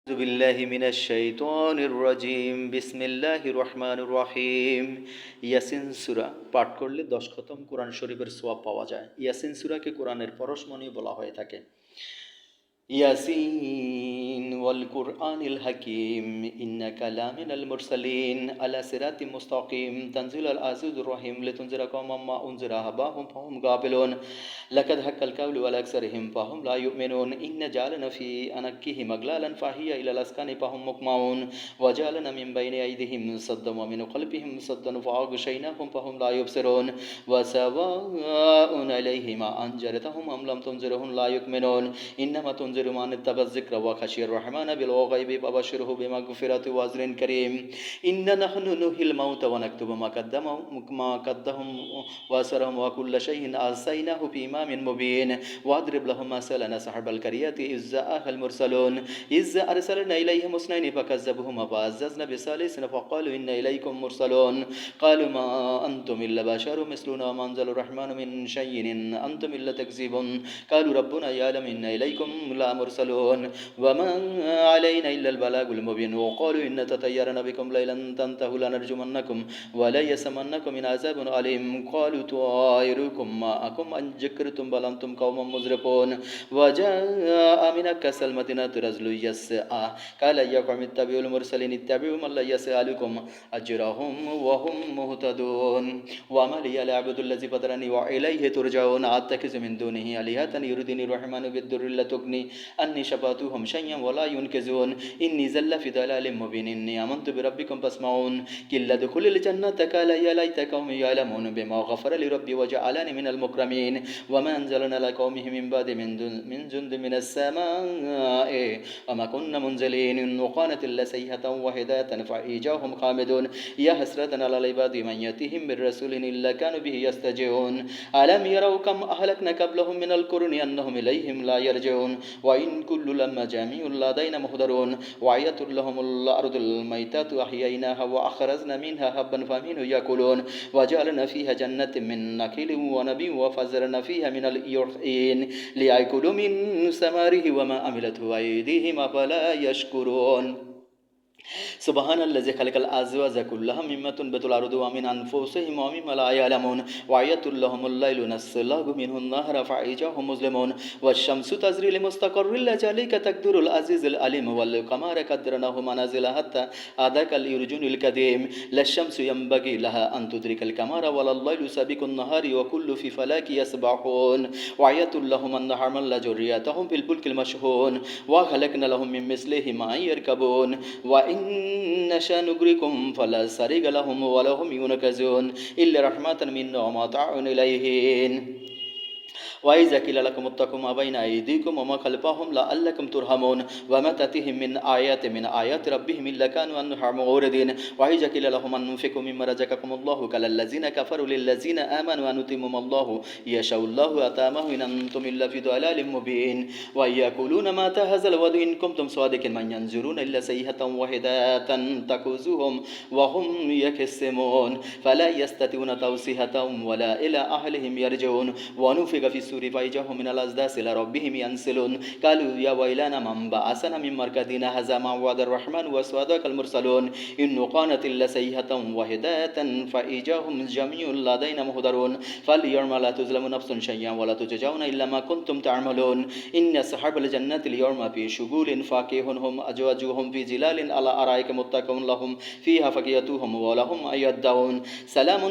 أعوذ بالله من الشيطان الرجيم بسم الله الرحمن الرحيم ইয়াসিন সূরা পাঠ করলে 10 খতম কোরআন শরীফের সওয়াব পাওয়া যায়। ইয়াসিন সূরাকে কোরআনের পরশমণি বলা হয়ে থাকে। ইয়াসিন ওয়াল কুরআনিল হাকিম ইন্নাকা লামিনাল মুরসালিন আলা সিরাতিম মুস্তাকিম তানজিলুল আজিজুর রহিম লিতুনজিরা কওমান মা উনজিরা আবাহুম ফাহুম গাফিলুন লাকাদ হাক্কাল কাওলু আলা আকসারিহিম ফাহুম লা ইউমিনুন ইন্না জাআলনা ফি আনাকিহিম আগলালান ফাহিয়া ইলাল আসকানি ফাহুম মুকমাউন ওয়া জাআলনা মিন বাইনি আইদিহিম সাদ্দান ওয়া মিন খালফিহিম সাদ্দান ফাআগশাইনাহুম ফাহুম লা ইবসিরুন ওয়া সাওয়াউন আলাইহিম আনজারতাহুম আম লাম তুনজিরহুম লা ইউমিনুন ইন্নামা মান ইত্তাবা যিকরা ওয়া খাশিয়ার রহমান বিল গায়বি ফাবাশশিরহু বিমাগফিরাতি ওয়া আজরিন কারীম ইন্না নাহনু নুহিল মাউতা ওয়া নাকতুবু মা কাদ্দাহুম ওয়া আসরহুম ওয়া কুল্লা শাইইন আহসাইনাহু ফি ইমামিন মুবিন ওয়াদরিব লাহুম মাসালানা সাহাবাল কারিয়াতি ইযা আহাল মুরসালুন ইযা আরসালনা ইলাইহিম মুসনাইনি ফাকাযযাবুহুমা ফাআজ্জাজনা বিসালিসিন ফাকালু ইন্না ইলাইকুম মুরসালুন قالوا ما أنتم إلا بشر مثلنا وما أنزل الرحمن من شيء إن أنتم إلا تكذبون قالوا ربنا يعلم إن إليكم لمرسلون وما علينا إلا البلاغ المبين وقالوا إن تطيرنا بكم ليلا تنتهوا لنرجمنكم ولا يسمنكم من عذاب أليم قالوا طائركم معكم أن ذكرتم بل أنتم قوم مسرفون وجاء من أقصى المدينة رجل يسعى قال يا قوم اتبعوا المرسلين اتبعوا من لا يسألكم أجرهم وهم مهتدون وما لي لا أعبد الذي فطرني وإليه ترجعون أتخذ من دونه آلهة يردني الرحمن بالضر لا تغني أني شفاعتهم شيئا ولا ينقذون إني زل في ضلال مبين إني آمنت بربكم فاسمعون قيل ادخل الجنة قال يا ليت قومي يعلمون بما غفر لي ربي وجعلني من المكرمين وما أنزلنا على قومه من بعد من جند من السماء وما كنا منزلين إن وقانت إلا سيئة وهداية فإيجاهم خامدون يا حسرة على العباد من يأتيهم بالرسول إلا كانوا به يستهزئون ألم يروا كم أهلكنا قبلهم من القرون أنهم إليهم لا يرجعون وإن كل لما جميع لدينا محضرون وآية لهم الأرض الميتة أحييناها وأخرجنا منها حبا فمنه يأكلون وجعلنا فيها جنة من نخيل ونبي وفجرنا فيها من اليعين ليأكلوا من ثمره وما عملته أيديهم أفلا يشكرون سبحان الذي خلق الأزواج كلها مما تنبت الأرض ومن أنفسهم ومما لا يعلمون وآية لهم الليل نسلخ منه النهار فإذا مظلمون والشمس تجري لمستقر لذلك تقدير العزيز العليم والقمر قدرناه منازل حتى أدرك الأرجون القديم لا الشمس ينبغي لها أن تدرك القمر ولا الليل سابق النهار وكل في فلك يسبحون وآية لهم أن حملنا ذريتهم في الفلك المشحون وخلقنا لهم من مثله ما يركبون وإن نشأ نغرقهم فلا صريخ لهم ولا هم ينقذون إلا رحمة منا ومتاع إليهن وإذا قيل لكم اتقوا ما بين أيديكم وما خلفكم لعلكم ترحمون وما تأتيهم من آيات ربهم إلا كانوا عنها معرضين وإذا قيل لهم أنفقوا مما رزقكم الله قال الذين كفروا للذين آمنوا أن يتمم الله يشاء الله أتمه إن أنتم إلا في ضلال مبين ويقولون متى هذا الوعد إن كنتم صادقين من ينظرون إلا صيحة واحدة تأخذهم وهم يخصمون فلا يستطيعون توصية ولا إلى أهلهم يرجعون ونفخ في السور فإذا هم من الأجداث إلى ربهم ينسلون قالوا يا ويلنا من بعثنا من مرقدنا هذا ما وعد الرحمن وصدق المرسلون إن كانت إلا صيحة واحدة فإذا هم جميع لدينا محضرون فاليوم لا تظلم نفس شيئا ولا تجزون إلا ما كنتم تعملون إن أصحاب الجنة اليوم في شغل فاكهون هم أزواجهم في ظلال على أرائك متكئون لهم فيها فاكهة ولهم يدعون سلام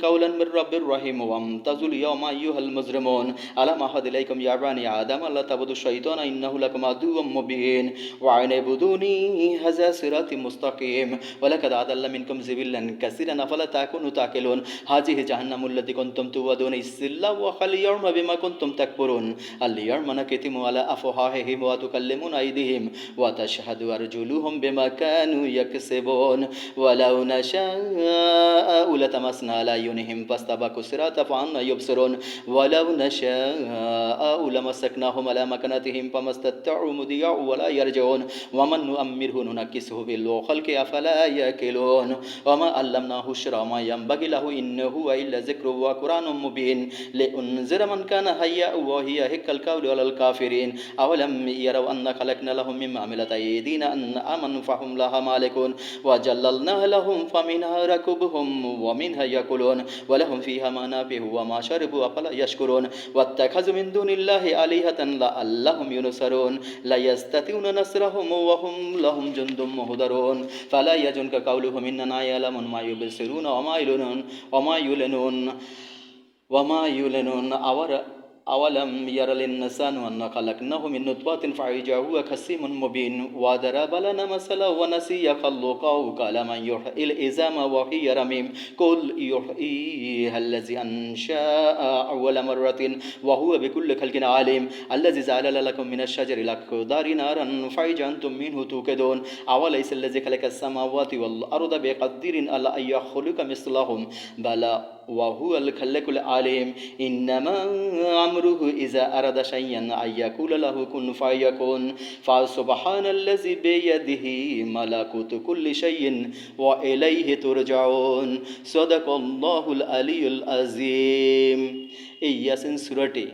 قولا من رب رحيم وامتازوا اليوم أيها المجرمون ألم أعهد إليكم يا بني آدم ألا تعبدوا الشيطان إنه لكم عدو مبين وأن اعبدوني هذا صراط مستقيم ولقد أضل منكم جبلا كثيرا أفلا تكونوا تعقلون هذه جهنم التي كنتم توعدون إلا وخل اليوم بما كنتم تكفرون اليوم نختم على أفواههم وتكلمون أيديهم وتشهد أرجلهم بما كانوا يكسبون ولو نشاء لتمسنا على أعينهم فاستبقوا الصراط فأنى يبصرون ولو نشاء شاء لمسكناهم على مكانتهم فما استطاعوا مضيا ولا يرجعون ومن نؤمره ننكسه في الخلق أفلا يأكلون وما علمناه الشعر ما ينبغي له إن هو إلا ذكر وقرآن مبين لأنذر من كان حيا وهي هك القول على الكافرين أولم يروا أن خلقنا لهم مما عملت أيدينا أن آمنوا فهم لها مالكون وجللنا لهم فمنها ركوبهم ومنها يأكلون ولهم فيها منافع وما شربوا أفلا يشكرون واتخذوا من دون الله آلهة لعلهم ينصرون لا يستطيعون نصرهم وهم لهم جند مهضرون فلا يحزنك قولهم إننا يعلم ما يبصرون وما يعلنون أولم ير الإنسان أنا خلقناه من نطفة فإذا هو خصيم مبين وضرب لنا مثلا ونسي خلقه قال من يحيي العظام وهي رميم قل يحييها الذي أنشأ أول مرة وهو بكل خلق عليم الذي جعل لكم من الشجر الأخضر نارا فإذا أنتم منه توقدون أوليس الذي خلق السماوات والأرض بقدير على أن يخلق مثلهم بلى وهو الخلاق العليم إنما أمره إذا أراد شيئا أن يقول له كن فيكون فسبحان الذي بيده ملكوت كل شيء وإليه ترجعون صدق الله العلي العظيم এই ইয়াসিন সূরাটি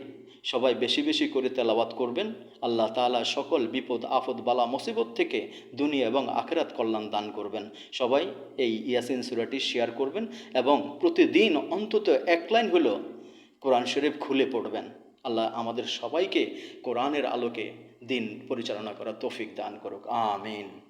সবাই বেশি বেশি করে তেলাওয়াত করবেন। আল্লাহ তাআলা সকল বিপদ আপদ বালা মুসিবত থেকে দুনিয়া এবং আখিরাত কল্যাণ দান করবেন। সবাই এই ইয়াসিন সূরাটি শেয়ার করবেন এবং প্রতিদিন অন্তত এক লাইন হলো কোরআন শরীফ খুলে পড়বেন। আল্লাহ আমাদের সবাইকে কোরআনের আলোকে দিন পরিচালনা করার তৌফিক দান করুক। আমিন।